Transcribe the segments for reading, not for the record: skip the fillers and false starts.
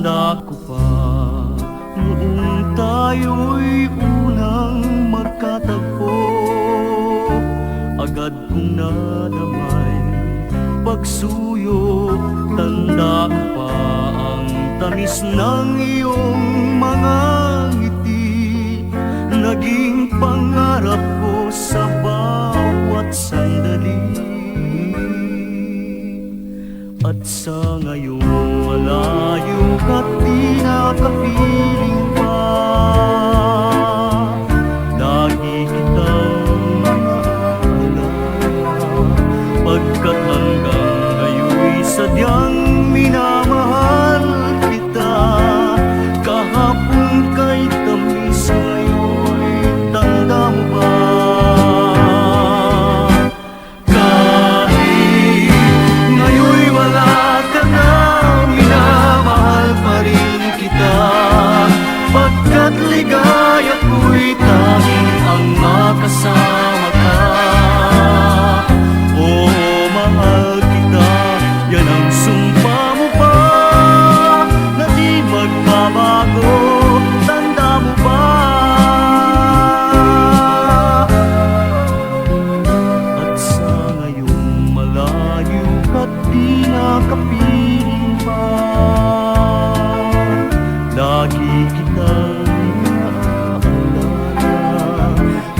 Tanda ko pa noong tayo'y unang magkatagpo, agad kong nadamay pagsuyo. Tanda ko pa ang tamis ng iyong mga ngiti, naging pangarap ko sa bawat sandali. At sa ngayong malayo ka't di nakapiling pa, lagi kitang naalala, pagkat hanggang ngayon'y sadyang minamahal kita. Kahapon kay tamis, ngayon'y tanda mo ba? Pagkat ligaya ko'y tanging ang makasama ka. Oo, mahal kita, yan ang sumpa mo pa, na di magbabago. Tanda mo ba? At sa ngayong malayo ka't di nakapiling pa, lagi kitang naaalala,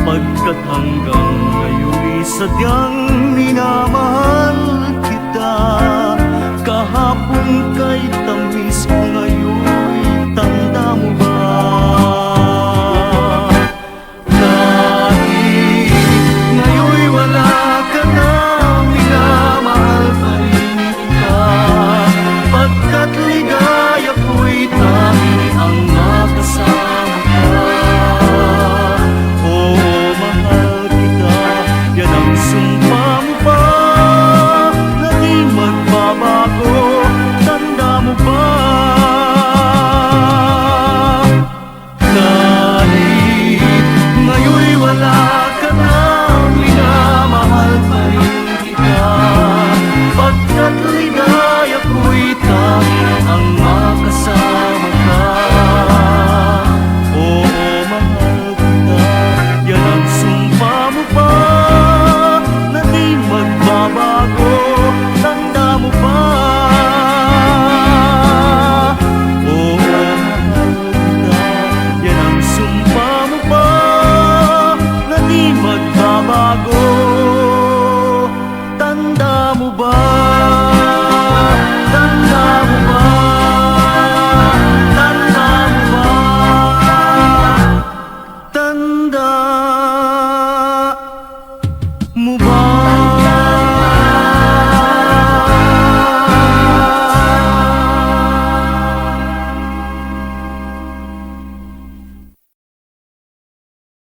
pagkat hanggang ngayon'y sadyang minamahal